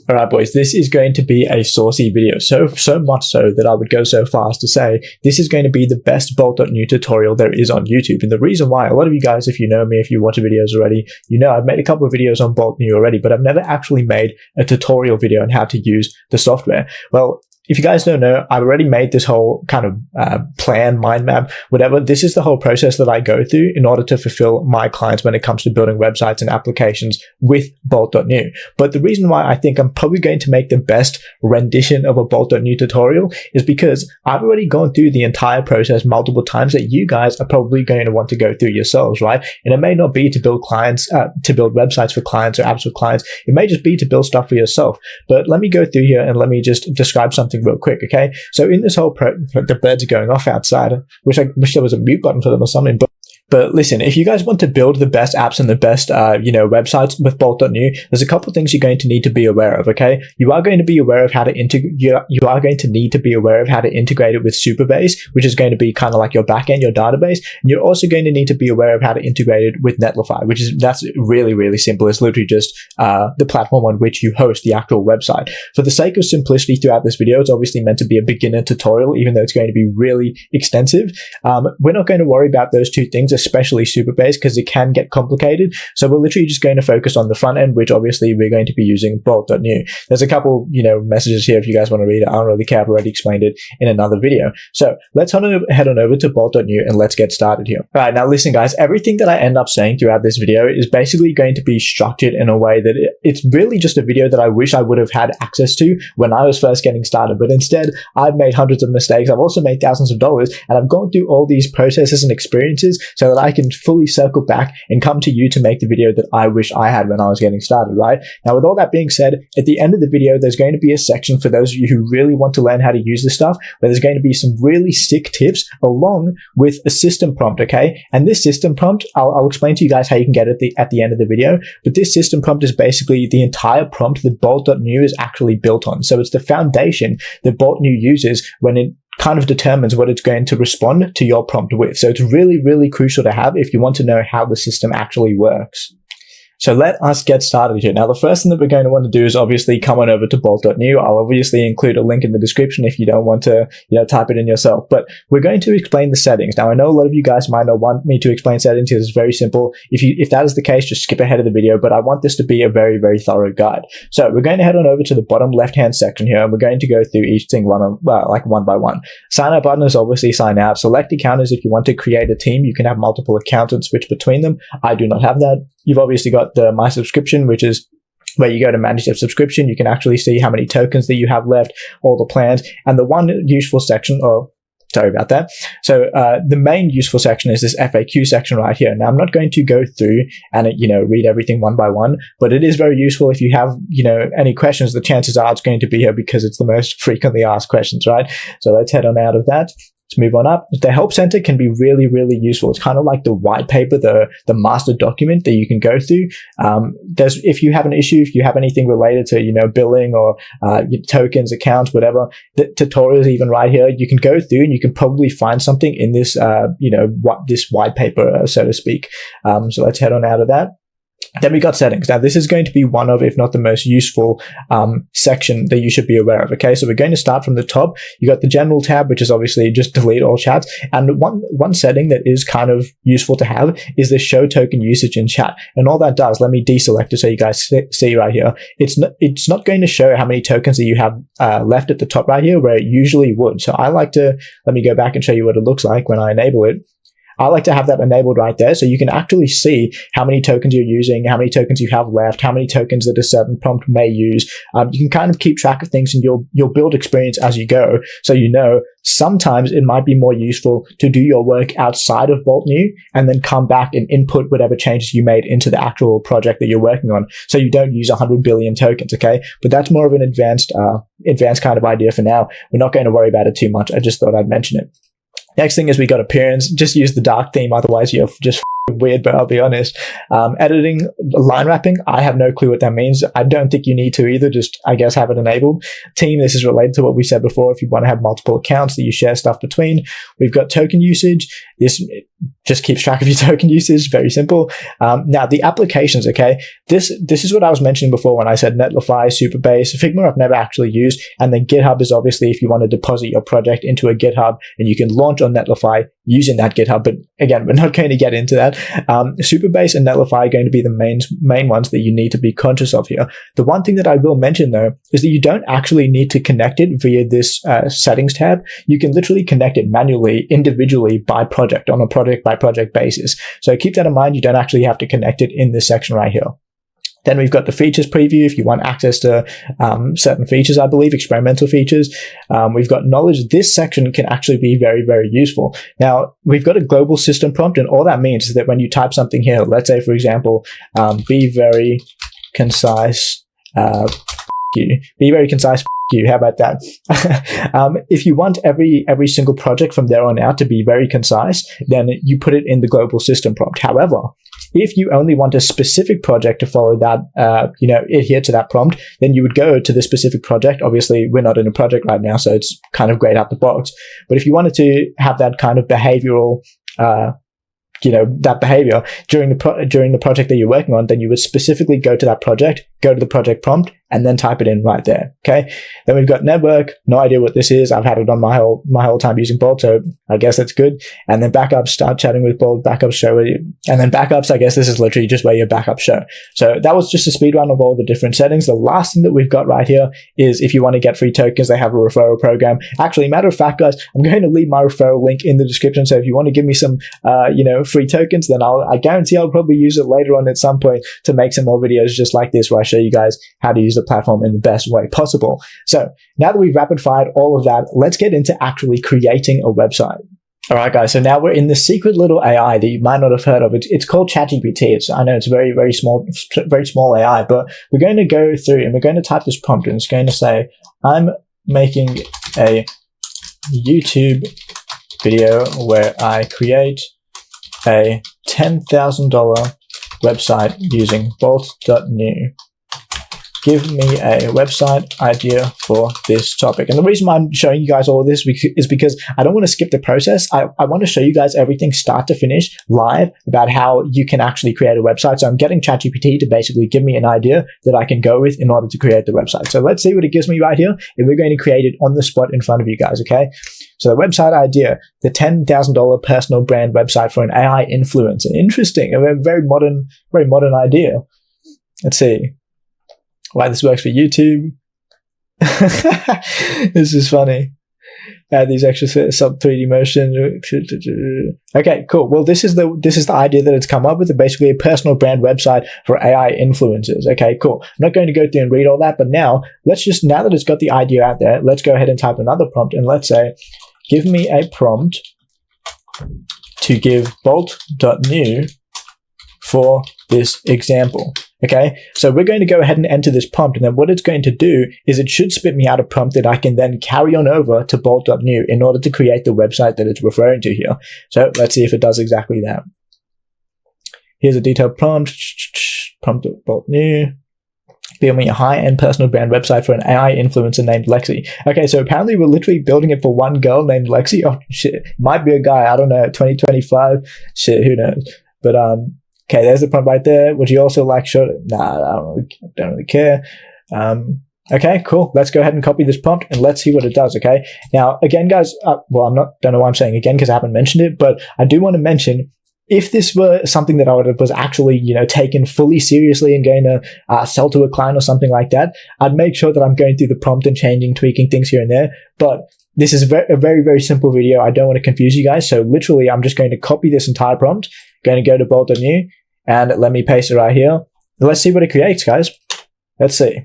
All right, boys, this is going to be a saucy video. So much so that I would go so far as to say this is going to be the best Bolt.new tutorial there is on YouTube. And the reason why, a lot of you guys, if you know me, if you watch videos already, you know I've made a couple of videos on Bolt.new already, but I've never actually made a tutorial video on how to use the software. Well, if you guys don't know, I've already made this whole kind of plan, mind map, whatever. This is the whole process that I go through in order to fulfill my clients when it comes to building websites and applications with Bolt.new. But the reason why I think I'm probably going to make the best rendition of a Bolt.new tutorial is because I've already gone through the entire process multiple times that you guys are probably going to want to go through yourselves, right? And it may not be to build clients, to build websites for clients or apps for clients. It may just be to build stuff for yourself. But let me go through here and let me just describe something real quick, okay? So in this whole the birds are going off outside. I wish there was a mute button for them or something, but listen, if you guys want to build the best apps and the best, websites with Bolt.new, there's a couple of things you're going to need to be aware of, okay? You are going to be aware of how to integrate, you are going to need to be aware of how to integrate it with Supabase, which is going to be kind of like your backend, your database. And you're also going to need to be aware of how to integrate it with Netlify, that's really, really simple. It's literally just, the platform on which you host the actual website. For the sake of simplicity throughout this video, it's obviously meant to be a beginner tutorial, even though it's going to be really extensive. We're not going to worry about those two things, especially Supabase, because it can get complicated. So we're literally just going to focus on the front end, which obviously we're going to be using Bolt.new. There's a couple, messages here if you guys want to read it. I don't really care. I've already explained it in another video. So let's head on over to Bolt.new and let's get started here. All right, now listen, guys, everything that I end up saying throughout this video is basically going to be structured in a way that it's really just a video that I wish I would have had access to when I was first getting started. But instead, I've made hundreds of mistakes. I've also made thousands of dollars, and I've gone through all these processes and experiences so that I can fully circle back and come to you to make the video that I wish I had when I was getting started, right? Now, with all that being said, at the end of the video, there's going to be a section for those of you who really want to learn how to use this stuff, where there's going to be some really sick tips along with a system prompt, okay? And this system prompt, I'll explain to you guys how you can get it at the end of the video, but this system prompt is basically the entire prompt that Bolt.new is actually built on. So it's the foundation that Bolt.new uses when it kind of determines what it's going to respond to your prompt with. So it's really, really crucial to have if you want to know how the system actually works. So let us get started here. Now, the first thing that we're going to want to do is obviously come on over to Bolt.new. I'll obviously include a link in the description if you don't want to, type it in yourself. But we're going to explain the settings. Now, I know a lot of you guys might not want me to explain settings because it's very simple. If that is the case, just skip ahead of the video. But I want this to be a very, very thorough guide. So we're going to head on over to the bottom left-hand section here, and we're going to go through each thing one by one. Sign up button is obviously sign out. Select account is if you want to create a team. You can have multiple accounts and switch between them. I do not have that. You've obviously got the My Subscription, which is where you go to manage your subscription. You can actually see how many tokens that you have left, all the plans, and the one useful section, sorry about that. So the main useful section is this FAQ section right here. Now, I'm not going to go through and, read everything one by one, but it is very useful if you have, any questions. The chances are it's going to be here because it's the most frequently asked questions, right? So let's head on out of that. Let's move on up. The Help Center can be really, really useful. It's kind of like the white paper, the master document that you can go through. If you have an issue, if you have anything related to, billing or tokens, accounts, whatever, the tutorials even right here, you can go through and you can probably find something in this, this white paper, so to speak. So let's head on out of that. Then we got settings. Now, this is going to be one of, if not the most useful section that you should be aware of, okay? So we're going to start from the top. You got the general tab, which is obviously just delete all chats. And one setting that is kind of useful to have is the show token usage in chat. And all that does, let me deselect it so you guys see right here. It's not going to show how many tokens that you have left at the top right here, where it usually would. So I like to, let me go back and show you what it looks like when I enable it. I like to have that enabled right there so you can actually see how many tokens you're using, how many tokens you have left, how many tokens that a certain prompt may use. You can kind of keep track of things and you'll build experience as you go. So sometimes it might be more useful to do your work outside of Bolt.new and then come back and input whatever changes you made into the actual project that you're working on. So you don't use 100 billion tokens, okay? But that's more of an advanced kind of idea for now. We're not going to worry about it too much. I just thought I'd mention it. Next thing is we got appearance. Just use the dark theme, otherwise you're just weird, but I'll be honest. Editing, line wrapping, I have no clue what that means. I don't think you need to either, just I guess have it enabled. Team, this is related to what we said before. If you want to have multiple accounts that you share stuff between, we've got token usage. This just keeps track of your token usage, very simple. Now the applications, okay, this is what I was mentioning before when I said Netlify, Supabase. Figma I've never actually used, and then GitHub is obviously if you want to deposit your project into a GitHub and you can launch on Netlify using that GitHub. But again, we're not going to get into that. Supabase and Netlify are going to be the main ones that you need to be conscious of here. The one thing that I will mention though is that you don't actually need to connect it via this settings tab. You can literally connect it manually, individually by project on a project by project basis. So keep that in mind. You don't actually have to connect it in this section right here. Then we've got the features preview if you want access to certain features, I believe, experimental features. We've got knowledge. This section can actually be very, very useful. Now, we've got a global system prompt, and all that means is that when you type something here, let's say, for example, be very concise, be very concise, you. How about that? If you want every single project from there on out to be very concise, then you put it in the global system prompt. However, if you only want a specific project to follow that, adhere to that prompt, then you would go to the specific project. Obviously, we're not in a project right now, so it's kind of great out the box. But if you wanted to have that kind of behavioral, that behavior during the project that you're working on, then you would specifically go to that project, go to the project prompt, and then type it in right there. Okay. Then we've got network. No idea what this is. I've had it on my whole time using Bolt, so I guess that's good. And then backups, start chatting with Bolt, backups show you. And then backups, I guess this is literally just where your backups show. So that was just a speed run of all the different settings. The last thing that we've got right here is if you want to get free tokens, they have a referral program. Actually, matter of fact, guys, I'm going to leave my referral link in the description. So if you want to give me some, free tokens, then I guarantee I'll probably use it later on at some point to make some more videos just like this, where I show you guys how to use the platform in the best way possible. So now that we've rapid fired all of that, let's get into actually creating a website. All right, guys. So now we're in the secret little AI that you might not have heard of. It's called ChatGPT. I know it's very, very small AI, but we're going to go through and we're going to type this prompt, and it's going to say, I'm making a YouTube video where I create a $10,000 website using Bolt.new. Give me a website idea for this topic. And the reason why I'm showing you guys all of this is because I don't want to skip the process. I want to show you guys everything start to finish live about how you can actually create a website. So I'm getting ChatGPT to basically give me an idea that I can go with in order to create the website. So let's see what it gives me right here. And we're going to create it on the spot in front of you guys, okay? So the website idea, the $10,000 personal brand website for an AI influencer. Interesting. A very modern idea. Let's see why this works for YouTube. This is funny. Add these extra sub 3D motion. Okay, cool. Well, this is the idea that it's come up with. Basically, a personal brand website for AI influencers. Okay, cool. I'm not going to go through and read all that, but now that it's got the idea out there, let's go ahead and type another prompt, and let's say, give me a prompt to give Bolt.new for this example. Okay, so we're going to go ahead and enter this prompt, and then what it's going to do is it should spit me out a prompt that I can then carry on over to Bolt.new in order to create the website that it's referring to here. So let's see if it does exactly that. Here's a detailed prompt. Prompt Bolt.new. Build me a high-end personal brand website for an AI influencer named Lexi. Okay, so apparently we're literally building it for one girl named Lexi. Oh, shit. Might be a guy. I don't know. 2025. Shit, who knows? But, okay, there's the prompt right there. Would you also like short? Nah, I don't really care. Okay, cool. Let's go ahead and copy this prompt and let's see what it does. Okay. Now, again, guys, don't know why I'm saying again because I haven't mentioned it, but I do want to mention, if this were something that was actually, taken fully seriously and going to sell to a client or something like that, I'd make sure that I'm going through the prompt and changing, tweaking things here and there. But this is a very, very simple video. I don't want to confuse you guys. So literally, I'm just going to copy this entire prompt, going to go to Bolt.new, and let me paste it right here. Let's see what it creates, guys. Let's see.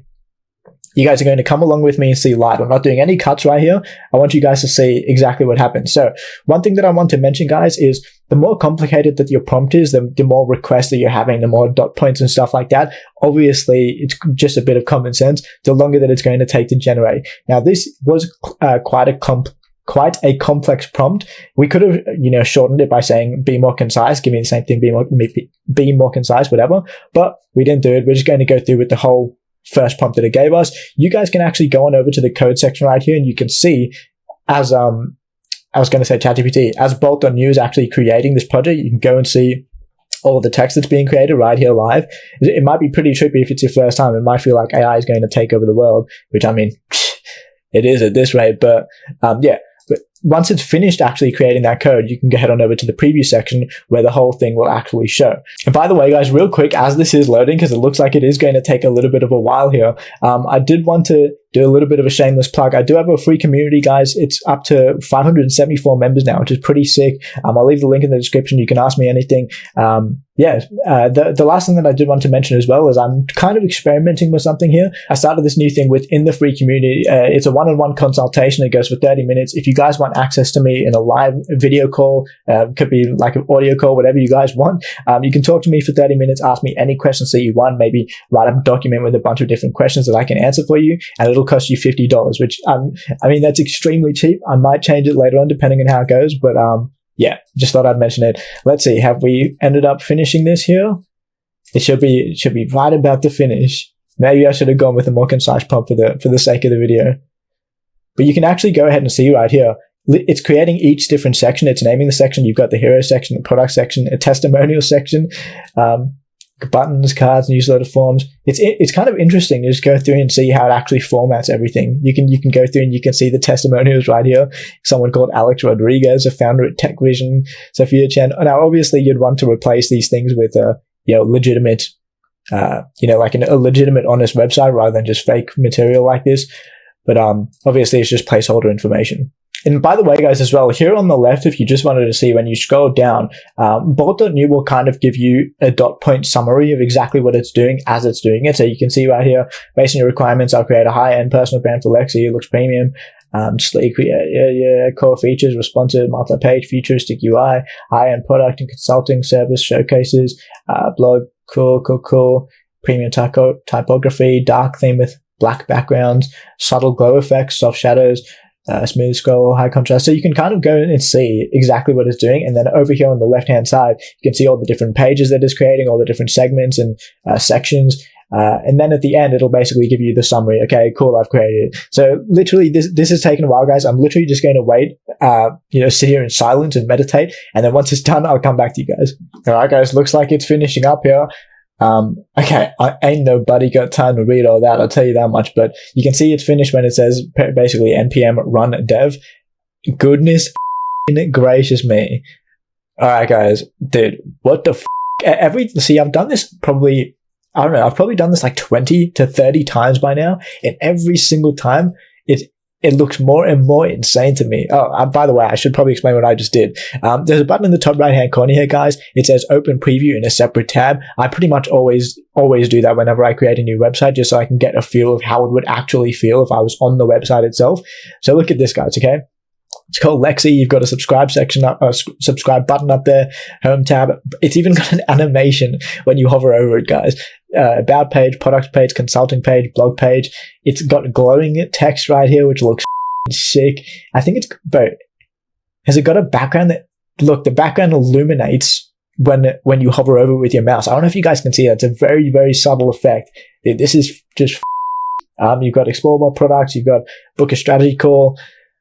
You guys are going to come along with me and see live. I'm not doing any cuts right here. I want you guys to see exactly what happens. So one thing that I want to mention, guys, is the more complicated that your prompt is, the more requests that you're having, the more dot points and stuff like that. Obviously, it's just a bit of common sense. The longer that it's going to take to generate. Now, this was quite a quite a complex prompt. We could have, shortened it by saying, be more concise, give me the same thing, be more concise, whatever. But we didn't do it. We're just going to go through with the whole first prompt that it gave us. You guys can actually go on over to the code section right here, and you can see, as I was going to say ChatGPT, as Bolt.new is actually creating this project, you can go and see all the text that's being created right here live. It might be pretty trippy if it's your first time. It might feel like AI is going to take over the world, which, I mean, it is at this rate. But yeah, but once it's finished actually creating that code, you can go head on over to the preview section where the whole thing will actually show. And by the way, guys, real quick, as this is loading, because it looks like it is going to take a little bit of a while here, I did want to do a little bit of a shameless plug. I do have a free community, guys. It's up to 574 members now, which is pretty sick. I'll leave the link in the description. You can ask me anything. The last thing that I did want to mention as well is I'm kind of experimenting with something here. I started this new thing within the free community. It's a one-on-one consultation. It goes for 30 minutes. If you guys want access to me in a live video call, could be like an audio call, whatever you guys want, you can talk to me for 30 minutes, ask me any questions that you want, maybe write up a document with a bunch of different questions that I can answer for you, and it'll cost you $50, which I mean, that's extremely cheap. I might change it later on depending on how it goes, but yeah, just thought I'd mention it. Let's see, have we ended up finishing this here? It should be right about to finish. Maybe I should have gone with a more concise prompt for the sake of the video. But you can actually go ahead and see right here. It's creating each different section. It's naming the section. You've got the hero section, the product section, a testimonial section, buttons, cards, newsletter forms. It's kind of interesting to just go through and see how it actually formats everything. You can go through and you can see the testimonials right here. Someone called Alex Rodriguez, a founder at Tech Vision, Sophia Chen. Now, obviously, you'd want to replace these things with legitimate, like a legitimate, honest website rather than just fake material like this. But obviously, it's just placeholder information. And by the way, guys, as well, here on the left, if you just wanted to see, when you scroll down, Bolt.new will kind of give you a dot point summary of exactly what it's doing as it's doing it. So you can see right here, based on your requirements, I'll create a high-end personal brand for Lexi. It looks premium. Sleek, core features, responsive, multi-page, futuristic UI, high-end product and consulting service showcases, blog, cool, premium typography, dark theme with black backgrounds, subtle glow effects, soft shadows, smooth scroll, high contrast. So you can kind of go and see exactly what it's doing. And then over here on the left-hand side, you can see all the different pages that it's creating, all the different segments and sections. And then at the end, it'll basically give you the summary. Okay, cool, I've created it. So literally, this has taken a while, guys. I'm literally just going to wait, sit here in silence and meditate. And then once it's done, I'll come back to you guys. All right, guys, looks like it's finishing up here. Okay, I ain't nobody got time to read all that, I'll tell you that much, but you can see it's finished when it says basically npm run dev. Goodness gracious me. Alright, guys, dude, what the see, I've done this probably, I don't know, I've probably done this like 20 to 30 times by now, and every single time it looks more and more insane to me. Oh, by the way, I should probably explain what I just did. There's a button in the top right-hand corner here, guys. It says Open Preview in a separate tab. I pretty much always do that whenever I create a new website, just so I can get a feel of how it would actually feel if I was on the website itself. So look at this, guys, okay? It's called Lexi. You've got a subscribe section up, subscribe button up there, home tab. It's even got an animation when you hover over it, guys. About page, product page, consulting page, blog page. It's got glowing text right here, which looks sick. I think has it got a background that, look, the background illuminates when you hover over it with your mouse. I don't know if you guys can see that. It's a very, very subtle effect. This is just, you've got explore more products. You've got book a strategy call.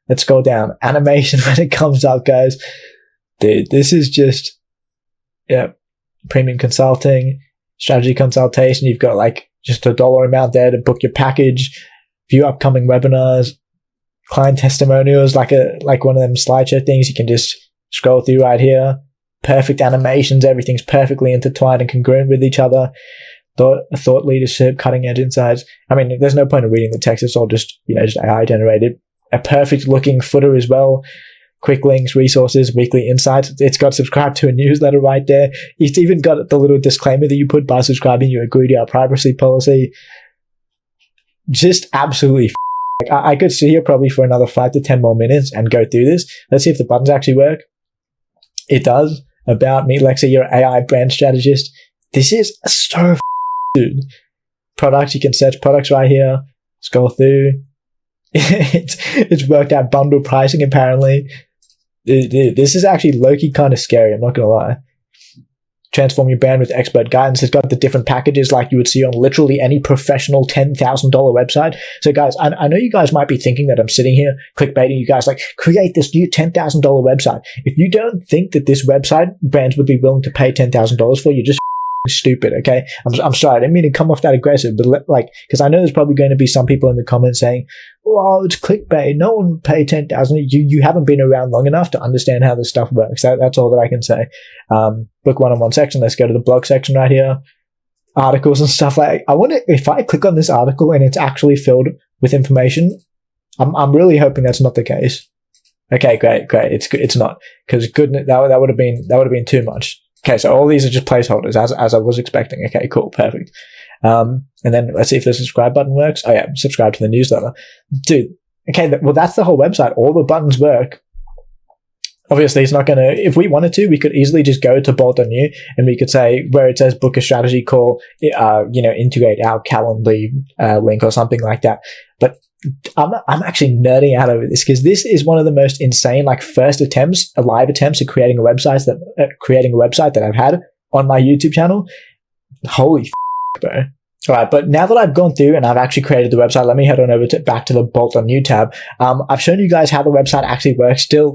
Let's go down. Animation when it comes up, guys. Dude, this is just, premium consulting, strategy consultation. You've got like just $1 amount there to book your package, view upcoming webinars, client testimonials, like one of them slideshow things. You can just scroll through right here. Perfect animations. Everything's perfectly intertwined and congruent with each other. Thought leadership, cutting edge insights. I mean, there's no point in reading the text. It's all just AI generated. A perfect looking footer as well. Quick links, resources, weekly insights. It's got subscribe to a newsletter right there. It's even got the little disclaimer that you put by subscribing. You agree to our privacy policy. Just absolutely I could sit here probably for another 5 to 10 more minutes and go through this. Let's see if the buttons actually work. It does. About me, Lexi, your AI brand strategist. This is so dude. Products, you can search products right here. Scroll through. It's worked out bundle pricing apparently. This is actually low-key kind of scary, I'm not gonna lie. Transform your brand with expert guidance. It's got the different packages like you would see on literally any professional $10,000 website. So guys, I know you guys might be thinking that I'm sitting here clickbaiting you guys like, create this new $10,000 website. If you don't think that this website brands would be willing to pay $10,000 for, you're just stupid, okay? I'm sorry, I didn't mean to come off that aggressive, but like, because I know there's probably going to be some people in the comments saying, "Oh, it's clickbait. No one would pay 10,000." You haven't been around long enough to understand how this stuff works. That's all that I can say. Book one-on-one section. Let's go to the blog section right here. Articles and stuff. Like, I wonder if I click on this article and it's actually filled with information. I'm really hoping that's not the case. Okay, great. It's not, because goodness, that would have been too much. Okay, so all these are just placeholders, as I was expecting. Okay, cool, perfect. And then let's see if the subscribe button works. Oh yeah, subscribe to the newsletter. Dude, okay, well that's the whole website. All the buttons work. Obviously, it's not going to, if we wanted to, we could easily just go to Bolt.new and we could say where it says book a strategy call, integrate our Calendly link or something like that. But I'm actually nerding out over this because this is one of the most insane, like, first attempts, live attempts at creating a website that I've had on my YouTube channel. Holy bro. All right, but now that I've gone through and I've actually created the website, let me head on over back to the Bolt.new tab. I've shown you guys how the website actually works. Still,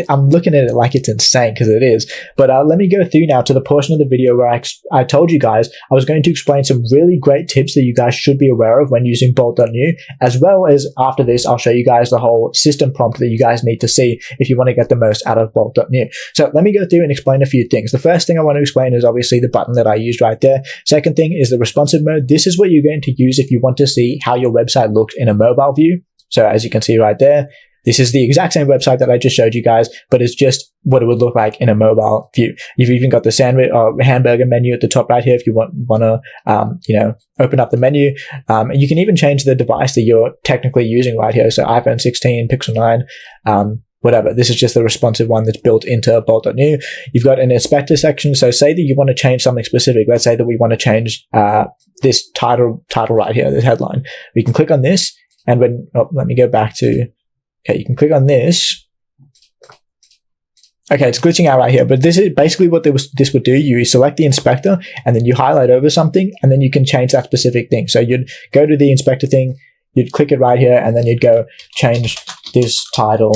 I'm looking at it like it's insane, because it is. But let me go through now to the portion of the video where I told you guys I was going to explain some really great tips that you guys should be aware of when using Bolt.new, as well as after this, I'll show you guys the whole system prompt that you guys need to see if you want to get the most out of Bolt.new. So let me go through and explain a few things. The first thing I want to explain is obviously the button that I used right there. Second thing is the responsive mode. This is what you're going to use if you want to see how your website looks in a mobile view. So as you can see right there, this is the exact same website that I just showed you guys, but it's just what it would look like in a mobile view. You've even got the sandwich or hamburger menu at the top right here if you want to, open up the menu. And you can even change the device that you're technically using right here. So iPhone 16, Pixel 9, whatever. This is just the responsive one that's built into Bolt.new. You've got an inspector section. So say that you want to change something specific. Let's say that we want to change this title right here, this headline. We can click on this, and let me go back to, okay, you can click on this. Okay, it's glitching out right here, but this is basically what this would do. You select the inspector, and then you highlight over something, and then you can change that specific thing. So you'd go to the inspector thing, you'd click it right here, and then you'd go change this title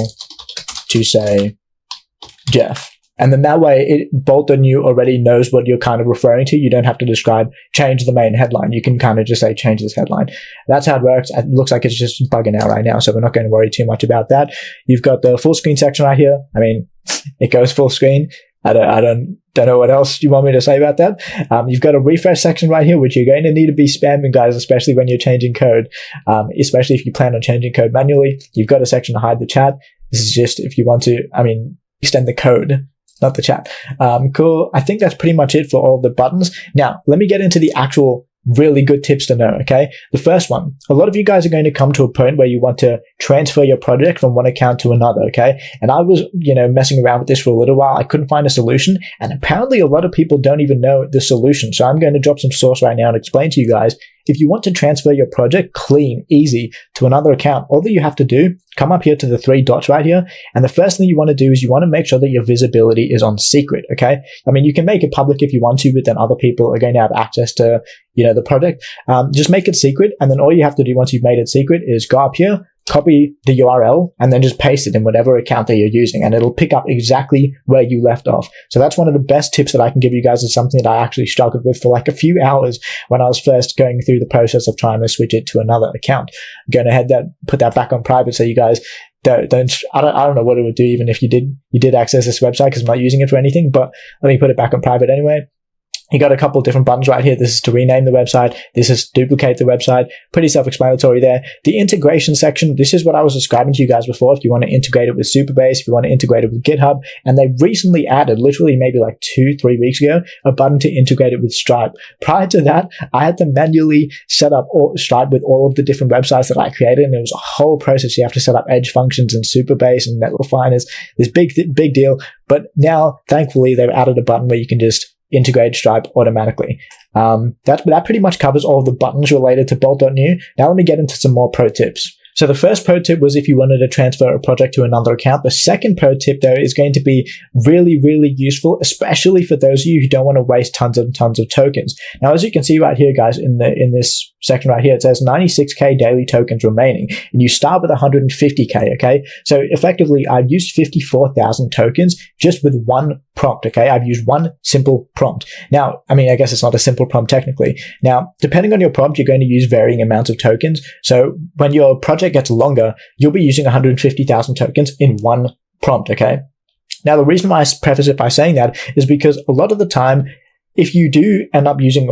to say Jeff. And then that way, Bolt.new already knows what you're kind of referring to. You don't have to change the main headline. You can kind of just say, change this headline. That's how it works. It looks like it's just bugging out right now, so we're not going to worry too much about that. You've got the full screen section right here. I mean, it goes full screen. I don't know what else you want me to say about that. You've got a refresh section right here, which you're going to need to be spamming, guys, especially when you're changing code, especially if you plan on changing code manually. You've got a section to hide the chat. This is just if you want to, extend the code, not the chat. Cool. I think that's pretty much it for all the buttons. Now, let me get into the actual really good tips to know, okay? The first one, a lot of you guys are going to come to a point where you want to transfer your project from one account to another, okay? And I was, messing around with this for a little while. I couldn't find a solution, and apparently a lot of people don't even know the solution. So I'm going to drop some source right now and explain to you guys. If you want to transfer your project clean, easy, to another account, all that you have to do, come up here to the 3 dots right here, and the first thing you want to do is you want to make sure that your visibility is on secret, okay? You can make it public if you want to, but then other people are going to have access to, the project. Just make it secret, and then all you have to do once you've made it secret is go up here, copy the URL, and then just paste it in whatever account that you're using, and it'll pick up exactly where you left off. So that's one of the best tips that I can give you guys. Is something that I actually struggled with for like a few hours when I was first going through the process of trying to switch it to another account. I'm going to put that back on private so you guys I don't know what it would do even if you did access this website, because I'm not using it for anything, but let me put it back on private anyway. You got a couple of different buttons right here. This is to rename the website. This is to duplicate the website. Pretty self-explanatory there. The integration section, this is what I was describing to you guys before. If you want to integrate it with Supabase, if you want to integrate it with GitHub, and they recently added, literally maybe like 2-3 weeks ago, a button to integrate it with Stripe. Prior to that, I had to manually set up Stripe with all of the different websites that I created, and it was a whole process. You have to set up edge functions and Supabase and Netlify. This big deal. But now, thankfully, they've added a button where you can just integrate Stripe automatically. That pretty much covers all of the buttons related to Bolt.new. Now let me get into some more pro tips. So the first pro tip was if you wanted to transfer a project to another account. The second pro tip, though, is going to be really, really useful, especially for those of you who don't want to waste tons of tokens. Now, as you can see right here, guys, in this section right here, it says 96k daily tokens remaining, and you start with 150k, okay? So effectively, I've used 54,000 tokens just with one prompt, okay? I've used one simple prompt. Now, I mean, I guess it's not a simple prompt technically. Now, depending on your prompt, you're going to use varying amounts of tokens. So when your project gets longer, you'll be using 150,000 tokens in one prompt, okay? Now, the reason why I preface it by saying that is because a lot of the time, if you do end up using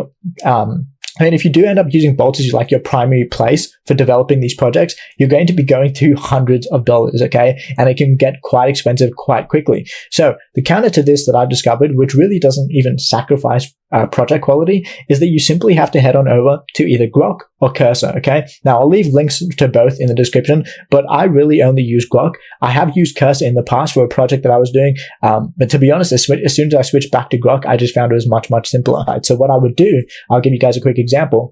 Bolt as like your primary place for developing these projects, you're going to be going through hundreds of dollars, okay? And it can get quite expensive quite quickly. So the counter to this that I've discovered, which really doesn't even sacrifice project quality, is that you simply have to head on over to either Grok or Cursor, okay? Now, I'll leave links to both in the description, but I really only use Grok. I have used Cursor in the past for a project that I was doing, but to be honest, as soon as I switched back to Grok, I just found it was much, much simpler. Right, so what I would do, I'll give you guys a quick example.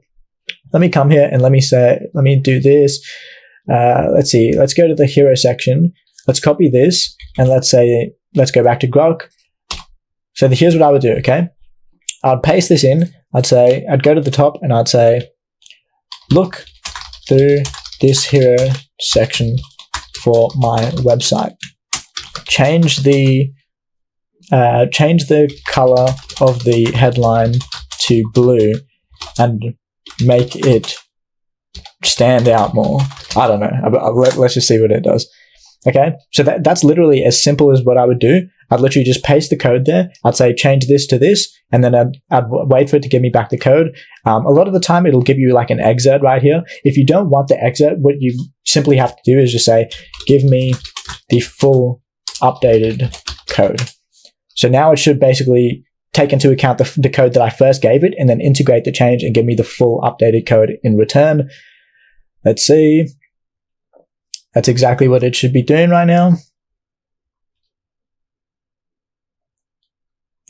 Let me come here and let me do this. Let's see, let's go to the hero section. Let's copy this, and let's go back to Grok. So here's what I would do, okay? I'd paste this in. I'd go to the top and I'd say, look through this hero section for my website. Change the color of the headline to blue and make it stand out more. I don't know. Let's just see what it does. Okay, so that's literally as simple as what I would do. I'd literally just paste the code there. I'd say change this to this, and then I'd wait for it to give me back the code. A lot of the time, it'll give you like an excerpt right here. If you don't want the excerpt, what you simply have to do is just say, give me the full updated code. So now it should basically take into account the code that I first gave it, and then integrate the change and give me the full updated code in return. Let's see. That's exactly what it should be doing right now.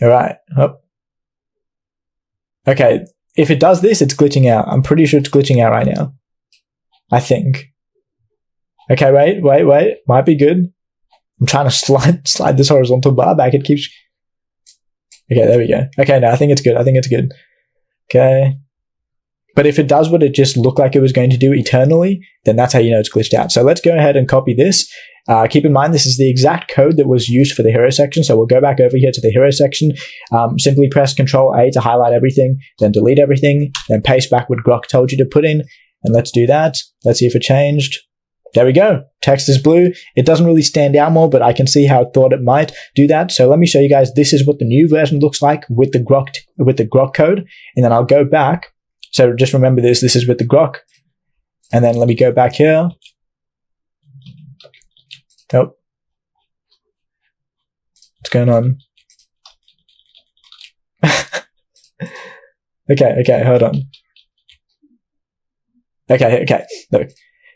All right. Oh. Okay. If it does this, it's glitching out. I'm pretty sure it's glitching out right now. I think. Okay, wait. Might be good. I'm trying to slide this horizontal bar back. It keeps... Okay, there we go. Okay, no, I think it's good. Okay. But if it does what it just looked like it was going to do eternally, then that's how you know it's glitched out. So let's go ahead and copy this. Keep in mind, this is the exact code that was used for the hero section. So we'll go back over here to the hero section. Simply press Control-A to highlight everything, then delete everything, then paste back what Grok told you to put in. And let's do that. Let's see if it changed. There we go. Text is blue. It doesn't really stand out more, but I can see how it thought it might do that. So let me show you guys. This is what the new version looks like with the Grok code. And then I'll go back. So just remember this is with the Grok. And then let me go back here. Oh. What's going on? Okay, hold on. Okay. Look.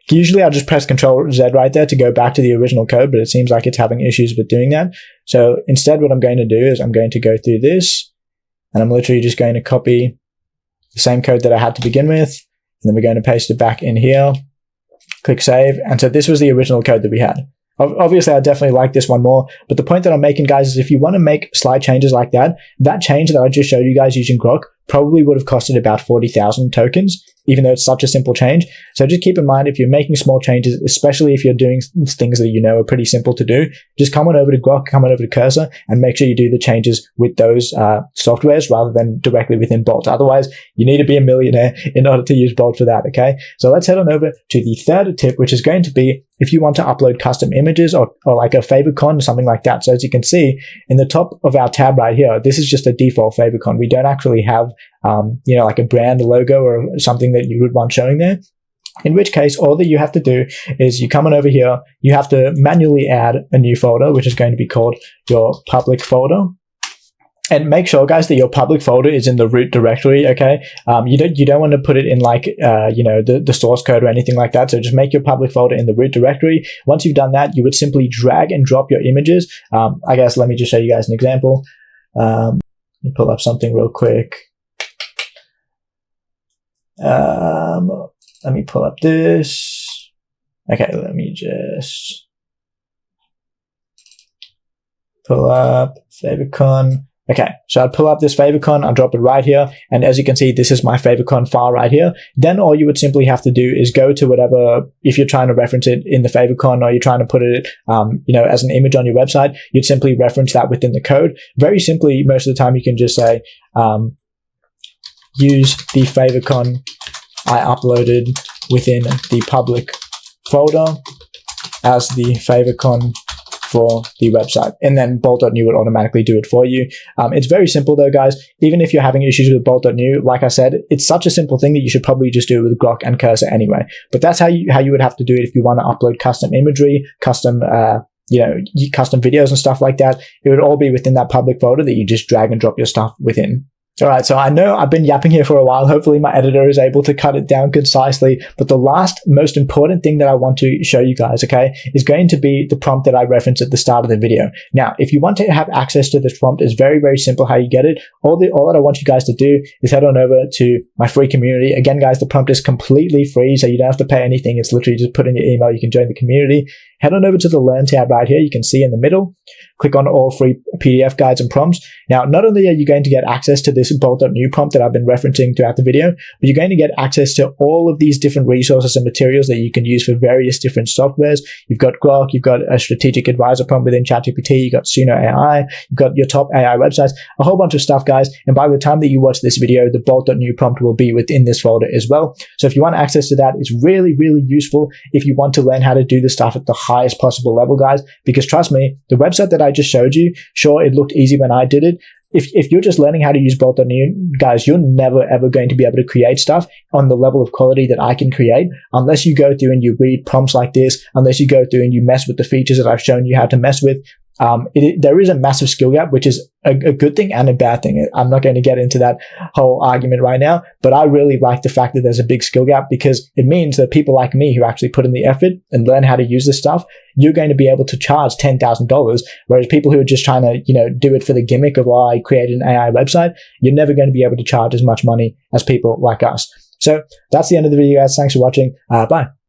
Usually I'll just press Control-Z right there to go back to the original code, but it seems like it's having issues with doing that. So instead what I'm going to do is I'm going to go through this, and I'm literally just going to copy the same code that I had to begin with, and then we're going to paste it back in here, click save, and so this was the original code that we had. Obviously, I definitely like this one more, but the point that I'm making, guys, is if you want to make slight changes like that, that change that I just showed you guys using Grok probably would have costed about 40,000 tokens, even though it's such a simple change. So just keep in mind, if you're making small changes, especially if you're doing things that you know are pretty simple to do, just come on over to Grok, come on over to Cursor, and make sure you do the changes with those softwares rather than directly within Bolt. Otherwise, you need to be a millionaire in order to use Bolt for that, okay? So let's head on over to the third tip, which is going to be if you want to upload custom images or like a favicon, something like that. So as you can see in the top of our tab right here, this is just a default favicon. We don't actually have, like a brand logo or something that you would want showing there. In which case, all that you have to do is you come on over here, you have to manually add a new folder, which is going to be called your public folder. And make sure, guys, that your public folder is in the root directory, okay? You don't want to put it in like, the source code or anything like that. So just make your public folder in the root directory. Once you've done that, you would simply drag and drop your images. I guess let me just show you guys an example. Let me pull up something real quick. Let me pull up this. Okay, let me just pull up Favicon. Okay, so I'll pull up this Favicon, I'll drop it right here, and as you can see, this is my Favicon file right here. Then all you would simply have to do is go to whatever, if you're trying to reference it in the Favicon or you're trying to put it, as an image on your website, you'd simply reference that within the code. Very simply, most of the time you can just say, use the Favicon I uploaded within the public folder as the Favicon for the website, and then Bolt.new would automatically do it for you. It's very simple though, guys. Even if you're having issues with Bolt.new, like I said, it's such a simple thing that you should probably just do it with Grok and Cursor anyway. But that's how you would have to do it if you want to upload custom imagery, custom custom videos and stuff like that. It would all be within that public folder that you just drag and drop your stuff within. All right, so I know I've been yapping here for a while. Hopefully my editor is able to cut it down concisely. But the last most important thing that I want to show you guys, okay, is going to be the prompt that I referenced at the start of the video. Now, if you want to have access to this prompt, it's very, very simple how you get it. All that I want you guys to do is head on over to my free community. Again, guys, the prompt is completely free, so you don't have to pay anything. It's literally just put in your email. You can join the community. Head on over to the Learn tab right here. You can see in the middle. Click on all free PDF guides and prompts. Now, not only are you going to get access to this Bolt.new prompt that I've been referencing throughout the video, but you're going to get access to all of these different resources and materials that you can use for various different softwares. You've got Grok, you've got a strategic advisor prompt within ChatGPT, you've got Suno AI, you've got your top AI websites, a whole bunch of stuff, guys. And by the time that you watch this video, the Bolt.new prompt will be within this folder as well. So if you want access to that, it's really, really useful if you want to learn how to do this stuff at the highest possible level, guys, because trust me, the website that I just showed you, sure, it looked easy when I did it. If you're just learning how to use Bolt.new, guys, you're never ever going to be able to create stuff on the level of quality that I can create unless you go through and you read prompts like this, unless you go through and you mess with the features that I've shown you how to mess with. There is a massive skill gap, which is a good thing and a bad thing. I'm not going to get into that whole argument right now, but I really like the fact that there's a big skill gap because it means that people like me who actually put in the effort and learn how to use this stuff, you're going to be able to charge $10,000, whereas people who are just trying to, do it for the gimmick of, I created an AI website, you're never going to be able to charge as much money as people like us. So that's the end of the video, guys. Thanks for watching. Bye.